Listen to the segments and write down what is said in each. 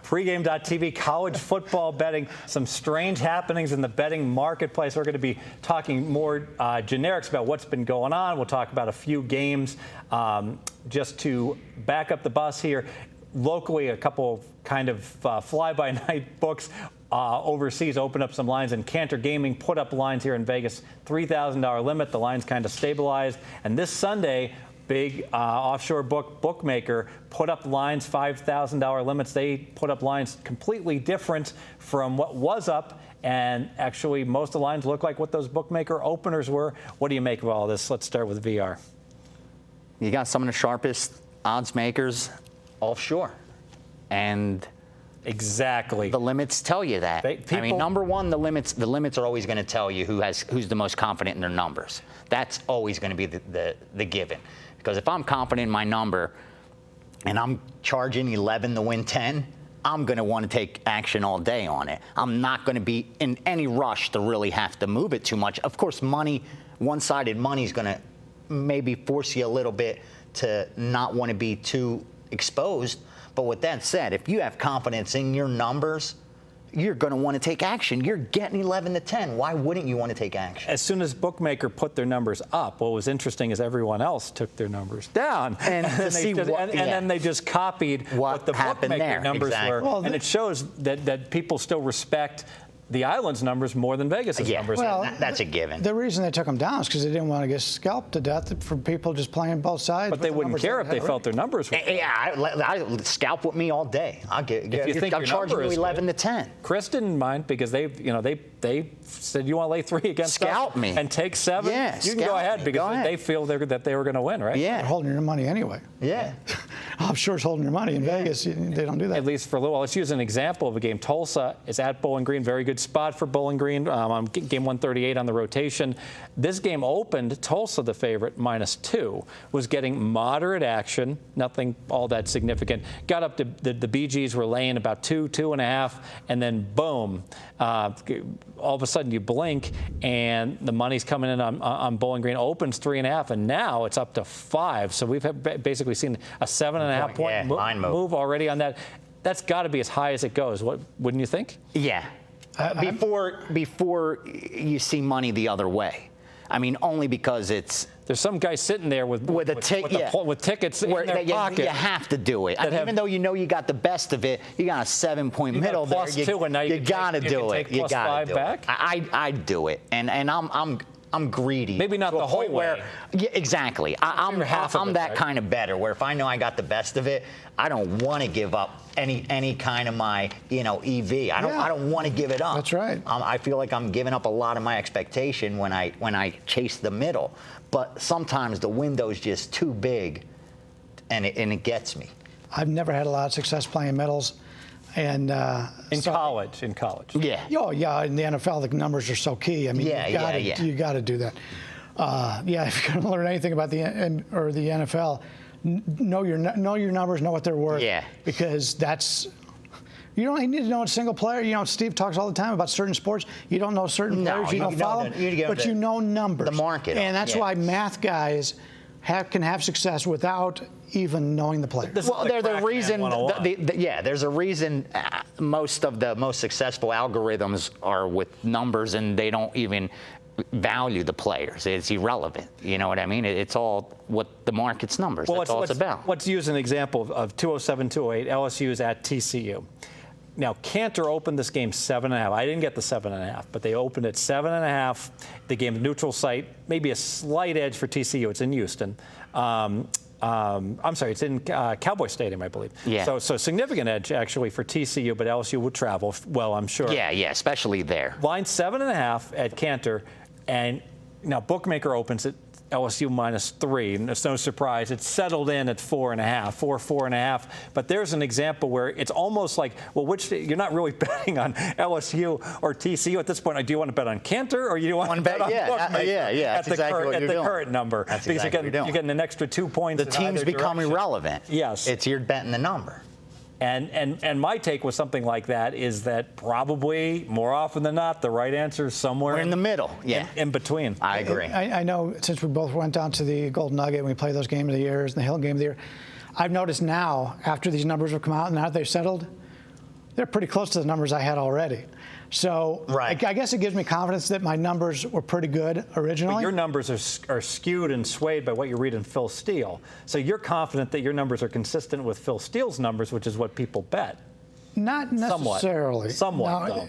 Pregame.tv, college football betting, some strange happenings in the betting marketplace. We're going to be talking more generics about what's been going on. We'll talk about a few games. Just to back up the bus here, locally, a couple of kind of fly-by-night books overseas open up some lines, and Cantor Gaming put up lines here in Vegas, $3,000 limit. The line's kind of stabilized. And this Sunday, big offshore bookmaker put up lines, $5,000 limits. They put up lines completely different from what was up, and actually most of the lines look like what those bookmaker openers were. What do you make of all this? Let's start with VR. You got some of the sharpest odds makers offshore, and exactly the limits tell you that. I mean, number one, the limits are always going to tell you who's the most confident in their numbers. That's always going to be the given. Because if I'm confident in my number and I'm charging 11 to win 10, I'm going to want to take action all day on it. I'm not going to be in any rush to really have to move it too much. Of course, one-sided money is going to maybe force you a little bit to not want to be too exposed. But with that said, if you have confidence in your numbers, you're going to want to take action. You're getting 11 to 10. Why wouldn't you want to take action? As soon as bookmaker put their numbers up, what was interesting is everyone else took their numbers down. And then they just copied what the bookmaker numbers were. Well, and it shows that people still respect the island's numbers more than Vegas's numbers. Well, that's a given. The reason they took them down is because they didn't want to get scalped to death from people just playing both sides. But they wouldn't care if they felt their numbers were. Yeah, I scalp with me all day. I'm charging you 11 to 10. Chris didn't mind because they said, you want to lay 3 against scalp us me and take 7? Yeah, you can go ahead because they feel that they were going to win, right? Yeah, they're holding your money anyway. Yeah. Offshore's holding your money. In Vegas, they don't do that. At least for a little while. Let's use an example of a game. Tulsa is at Bowling Green. Very good spot for Bowling Green. On game 138 on the rotation. This game opened, Tulsa, the favorite, -2. Was getting moderate action. Nothing all that significant. Got up to the BGs were laying about 2.5, and then boom. All of a sudden you blink and the money's coming in on Bowling Green. Opens 3.5, and now it's up to 5. So we've basically seen a 7.5 point move already on that. That's got to be as high as it goes. Wouldn't you think? Yeah. Before you see money the other way. I mean, only because there's some guy sitting there with tickets in their pocket. You have to do it. Even though you know you got the best of it, you got a 7-point middle there. +2, and now you got to do it. You got to do it. I'd do it, and I'm greedy. Maybe not the whole way. Yeah, exactly. I'm that kind of better. Where if I know I got the best of it, I don't want to give up any kind of my EV. I don't want to give it up. That's right. I feel like I'm giving up a lot of my expectation when I chase the middle. But sometimes the window's just too big, and it gets me. I've never had a lot of success playing middles. And in college. Yeah. Oh, yeah. In the NFL, the numbers are so key. I mean, you got to do that. If you're going to learn anything about the NFL, know your numbers, know what they're worth. Yeah. Because you don't need to know a single player. Steve talks all the time about certain sports. You don't know certain players. You don't follow them, but you know numbers. The market. And that's why math guys can have success without even knowing the player. Well, there's a reason. There's a reason most of the most successful algorithms are with numbers, and they don't even value the players. It's irrelevant. You know what I mean? It's all what the market's numbers. That's all it's about. Let's use an example of 207-208. LSU is at TCU. Now, Cantor opened this game 7.5. I didn't get the 7.5, but they opened it 7.5. The game neutral site, maybe a slight edge for TCU. It's in Houston. I'm sorry, it's in Cowboy Stadium, I believe. Yeah. So significant edge actually for TCU, but LSU will travel well, I'm sure. Yeah, especially there. Line 7.5 at Cantor, and now bookmaker opens it. LSU -3, and it's no surprise. It's settled in at 4.5, 4.5. But there's an example where it's almost like, well, you're not really betting on LSU or TCU at this point. Do you want to bet on Cantor or you want to bet on bookmaker at the current number? That's because exactly you're getting an extra 2 points. The teams become irrelevant. Yes. You're betting the number. And my take with something like that is that probably more often than not, the right answer is somewhere in the middle. Yeah. In between. I agree. I know since we both went down to the Golden Nugget and we played those games of the year and the Hill game of the year, I've noticed now, after these numbers have come out and now they've settled, they're pretty close to the numbers I had already. So I guess it gives me confidence that my numbers were pretty good originally. But your numbers are skewed and swayed by what you read in Phil Steele. So you're confident that your numbers are consistent with Phil Steele's numbers, which is what people bet. Not necessarily. Somewhat, now,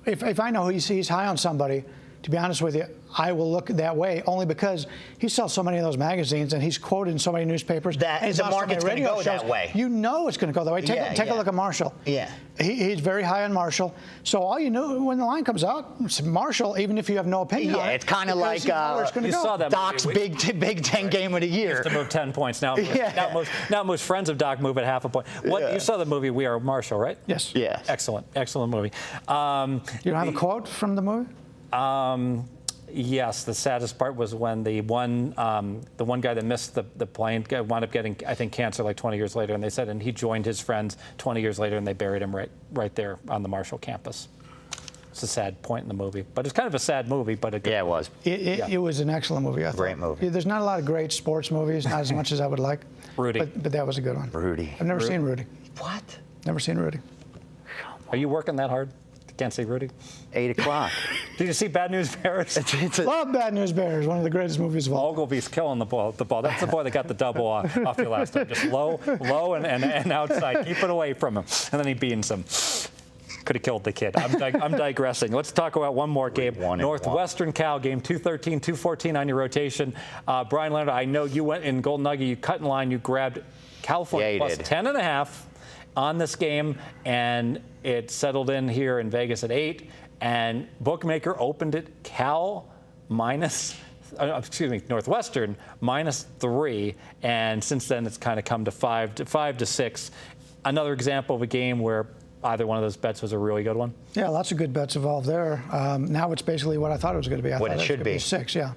if I know he's high on somebody, to be honest with you, I will look that way only because he sells so many of those magazines and he's quoted in so many newspapers. That the market's going to go that way. You know it's going to go that way. Take a look at Marshall. Yeah. He's very high on Marshall. So all you know when the line comes out, it's Marshall, even if you have no opinion on it. It's kind of like you saw that Doc's Big Ten game of the year. To move 10 points. Now most friends of Doc move at half a point. You saw the movie We Are Marshall, right? Yes. Yes. Excellent movie. You don't have a quote from the movie? Yes, the saddest part was when the one guy that missed the plane wound up getting, I think, cancer like 20 years later, and they said, and he joined his friends 20 years later, and they buried him right there on the Marshall campus. It's a sad point in the movie, but it's kind of a sad movie. But it was. It was an excellent movie. I thought. Great movie. There's not a lot of great sports movies, not as much as I would like. Rudy. But that was a good one. Rudy. I've never seen Rudy. What? Never seen Rudy. Are you working that hard? Can't see Rudy. 8 o'clock. Did you see Bad News Bears? Love Bad News Bears. One of the greatest movies of all. Ogilvy's killing the ball. That's the boy that got the double off you last time. Just low and outside. Keep it away from him. And then he beans him. Could have killed the kid. I'm digressing. Let's talk about one more game. Northwestern Cal game, 213, 214 on your rotation. Bryan Leonard, I know you went in Golden Nugget. You cut in line. You grabbed California plus 10.5 on this game, and it settled in here in Vegas at 8. And bookmaker opened it Northwestern -3, and since then it's kind of come to 5 to 6. Another example of a game where either one of those bets was a really good one. Yeah, lots of good bets involved there. Now it's basically what I thought it was going to be. What it should be. 6, yeah.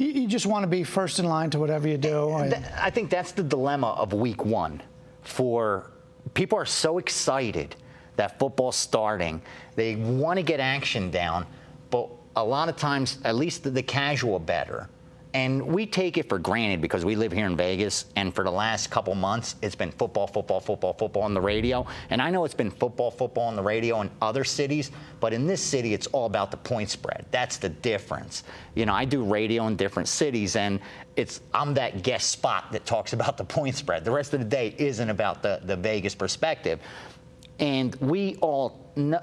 You just want to be first in line to whatever you do. I think that's the dilemma of week 1. For people are so excited that football's starting. They want to get action down, but a lot of times, at least the casual bettor, and we take it for granted because we live here in Vegas, and for the last couple months, it's been football on the radio. And I know it's been football on the radio in other cities, but in this city, it's all about the point spread. That's the difference. You know, I do radio in different cities, and I'm that guest spot that talks about the point spread. The rest of the day isn't about the Vegas perspective. And we all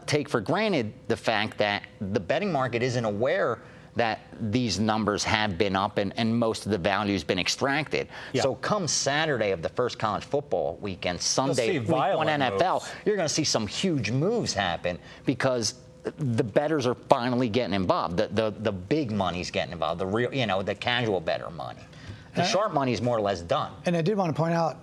take for granted the fact that the betting market isn't aware that these numbers have been up and most of the value's been extracted. Yeah. So come Saturday of the first college football weekend, Sunday, week 1 NFL, you're going to see some huge moves happen because the bettors are finally getting involved. The big money's getting involved, the real, the casual bettor money. The sharp money is more or less done. And I did want to point out,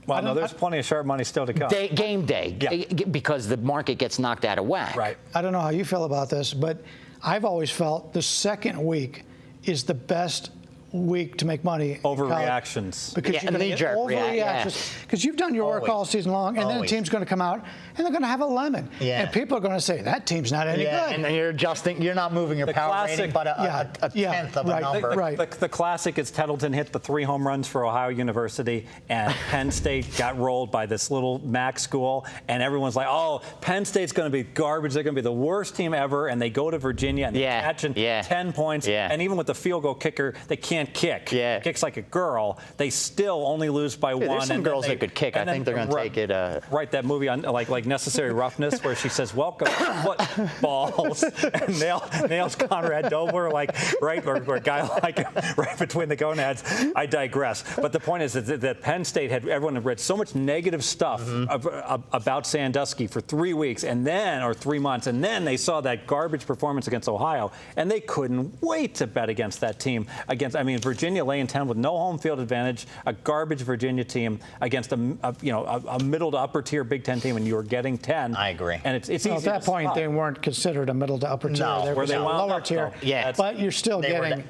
well, no, there's plenty of sharp money still to come. Game day, because the market gets knocked out of whack. Right. I don't know how you feel about this, but I've always felt the second week is the best week to make money. Overreactions. Because you're going to get overreactions. Because you've done your work all season long, and then the team's going to come out, and they're going to have a lemon. Yeah. And people are going to say, that team's not any good. And then you're adjusting. You're not moving your power rating, but a tenth of a number. The classic is Tettleton hit the 3 home runs for Ohio University, and Penn State got rolled by this little MAC school, and everyone's like, oh, Penn State's going to be garbage. They're going to be the worst team ever, and they go to Virginia, and they're catching 10 points, and even with the field goal kicker, they can't kick. Yeah. Kicks like a girl. They still only lose by 1. There's some girls that could kick. I think they're going to take it. Right, that movie on like Necessary Roughness, where she says, "Welcome, footballs," and nails Conrad Dobler or a guy like him right between the gonads. I digress. But the point is that Penn State everyone had read so much negative stuff about Sandusky for 3 weeks, or 3 months, and then they saw that garbage performance against Ohio, and they couldn't wait to bet against that team. Virginia laying 10 with no home field advantage, a garbage Virginia team against a middle to upper tier Big Ten team, and you were getting 10. I agree. And it's easy. At that point, they weren't considered a middle to upper tier. No, they were lower tier. Yeah, but you're still getting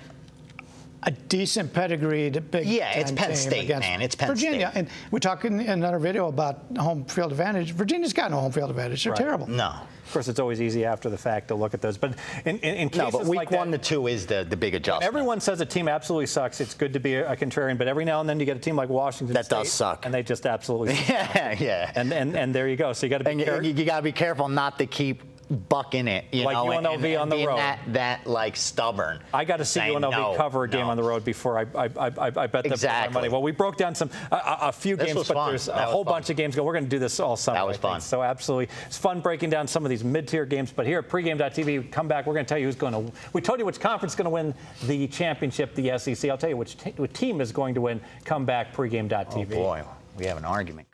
a decent pedigreed Big Yeah, it's Ten Penn team State, against man. It's Penn Virginia. State. And we talked in another video about home field advantage. Virginia's got no home field advantage. They're terrible. No. Of course, it's always easy after the fact to look at those. But in cases No, but week like 1 that, to 2 is the big adjustment. everyone says a team absolutely sucks. It's good to be a contrarian, but every now and then you get a team like Washington That State, does suck. and they just absolutely suck. Yeah. And there you go. So you got to be careful. You got to be careful not to keep bucking it, Like know, UNLV and on the being road. That like stubborn. I got to see UNLV cover a game on the road before I bet them my money. Well, we broke down a few This games, was but fun. there's That a was whole fun. bunch of games. We're going to do this all summer. That was fun. So absolutely, it's fun breaking down some of these mid-tier games. But here at pregame.tv, we come back. We're going to tell you who's going to. We told you which conference is going to win the championship, the SEC. I'll tell you which team is going to win. Come back, pregame.tv. Oh boy, we have an argument.